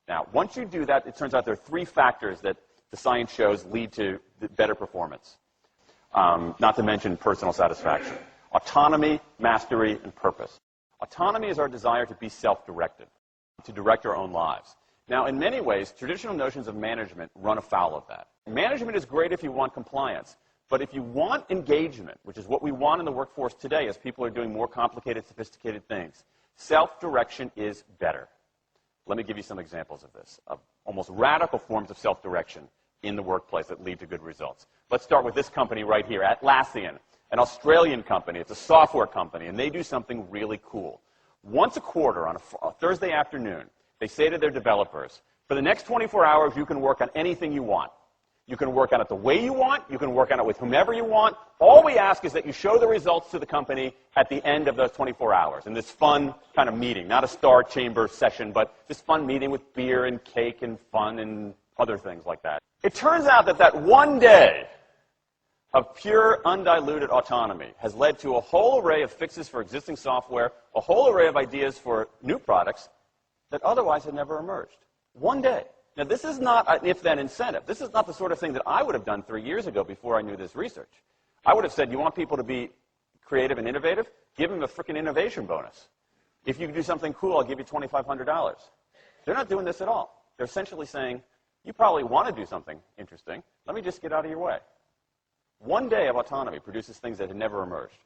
Now, once you do that, it turns out there are three factors that the science shows lead to better performance, not to mention personal satisfaction. Autonomy, mastery, and purpose. Autonomy is our desire to be self-directed, to direct our own lives. Now, in many ways, traditional notions of management run afoul of that. Management is great if you want compliance, but if you want engagement, which is what we want in the workforce today as people are doing more complicated, sophisticated things, self-direction is better. Let me give you some examples of this, of almost radical forms of self-direction in the workplace that lead to good results. Let's start with this company right here, Atlassian, an Australian company. It's a software company, and they do something really cool. Once a quarter on a Thursday afternoon, they say to their developers, for the next 24 hours, you can work on anything you want. You can work on it the way you want. You can work on it with whomever you want. All we ask is that you show the results to the company at the end of those 24 hours in this fun kind of meeting, not a star chamber session, but this fun meeting with beer and cake and fun and other things like that. It turns out that that one day of pure, undiluted autonomy has led to a whole array of fixes for existing software, a whole array of ideas for new products that otherwise had never emerged. One day. Now, this is not an if-then incentive. This is not the sort of thing that I would have done 3 years ago before I knew this research. I would have said, you want people to be creative and innovative? Give them a frickin' innovation bonus. If you do something cool, I'll give you $2,500. They're not doing this at all. They're essentially saying, you probably want to do something interesting. Let me just get out of your way. One day of autonomy produces things that had never emerged.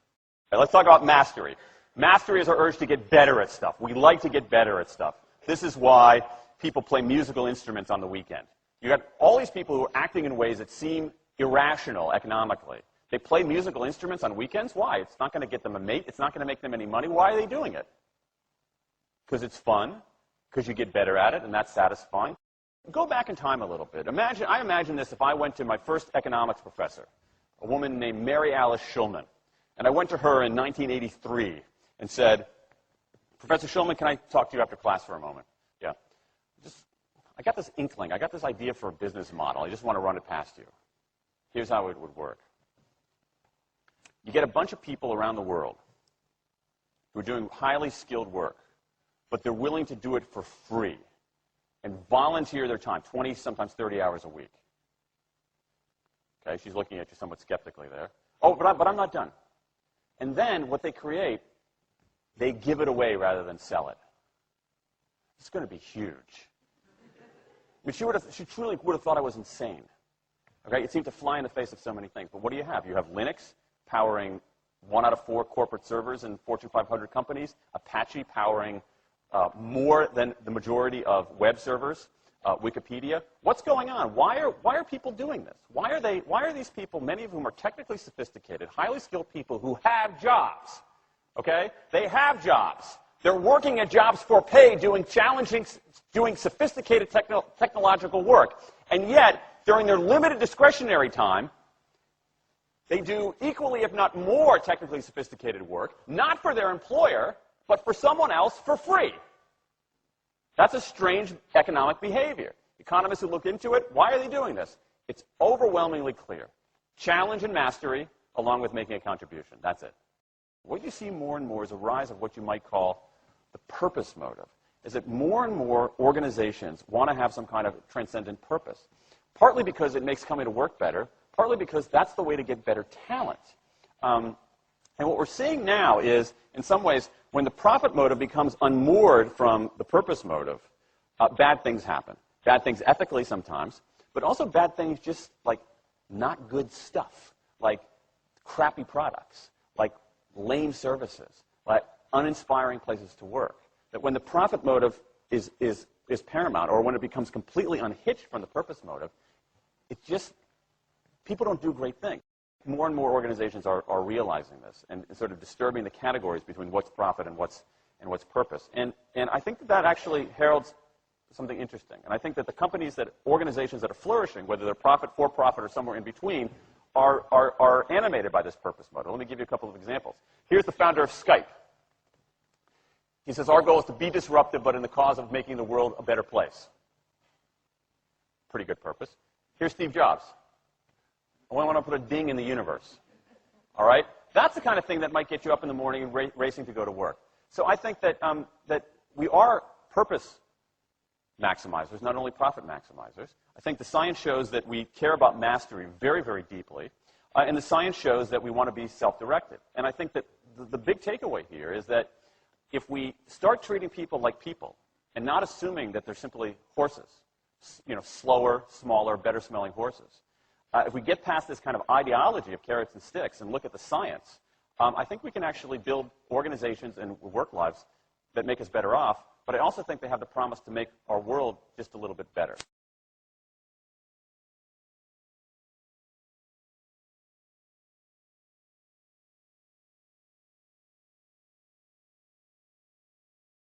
Okay, let's talk about mastery. Mastery is our urge to get better at stuff. We like to get better at stuff. This is why people play musical instruments on the weekend. You got all these people who are acting in ways that seem irrational economically. They play musical instruments on weekends. Why? It's not going to get them a mate. It's not going to make them any money. Why are they doing it? Because it's fun, because you get better at it, and that's satisfying. Go back in time a little bit. I imagine this if I went to my first economics professor, a woman named Mary Alice Schulman, and I went to her in 1983 and said, Professor Schulman, can I talk to you after class for a moment? Yeah. I got this inkling. I got this idea for a business model. I just want to run it past you. Here's how it would work. You get a bunch of people around the world who are doing highly skilled work, but they're willing to do it for free and volunteer their time, 20, sometimes 30 hours a week. Okay, she's looking at you somewhat skeptically there. Oh, but I'm not done. And then what they create, they give it away rather than sell it. It's going to be huge. I mean, she truly would have thought I was insane. Okay, it seemed to fly in the face of so many things. But what do you have? You have Linux powering 1 out of 4 corporate servers in Fortune 500 companies, Apache powering more than the majority of web servers, Wikipedia. What's going on? Why are people doing this? Why are these people, many of whom are technically sophisticated, highly skilled people who have jobs? Okay, they have jobs. They're working at jobs for pay, doing sophisticated technological work. And yet, during their limited discretionary time, they do equally, if not more, technically sophisticated work, not for their employer, but for someone else for free. That's a strange economic behavior. Economists who look into it, why are they doing this? It's overwhelmingly clear. Challenge and mastery, along with making a contribution. That's it. What you see more and more is a rise of what you might call the purpose motive, is that more and more organizations want to have some kind of transcendent purpose, partly because it makes coming to work better, partly because that's the way to get better talent. And what we're seeing now is, in some ways, when the profit motive becomes unmoored from the purpose motive, bad things happen. Bad things ethically sometimes, but also bad things just like not good stuff, like crappy products, like lame services, like uninspiring places to work. That when the profit motive is paramount, or when it becomes completely unhitched from the purpose motive, it just, people don't do great things. More and more organizations are realizing this and sort of disturbing the categories between what's profit and what's purpose. And I think that actually heralds something interesting. And I think that the organizations that are flourishing, whether they're profit, for-profit, or somewhere in between, are animated by this purpose motive. Let me give you a couple of examples. Here's the founder of Skype. He says, our goal is to be disruptive, but in the cause of making the world a better place. Pretty good purpose. Here's Steve Jobs. I want to put a ding in the universe. All right? That's the kind of thing that might get you up in the morning and racing to go to work. So I think that, that we are purpose maximizers, not only profit maximizers. I think the science shows that we care about mastery very, very deeply. And the science shows that we want to be self-directed. And I think that the big takeaway here is that if we start treating people like people and not assuming that they're simply horses, slower, smaller, better-smelling horses, if we get past this kind of ideology of carrots and sticks and look at the science, I think we can actually build organizations and work lives that make us better off, but I also think they have the promise to make our world just a little bit better.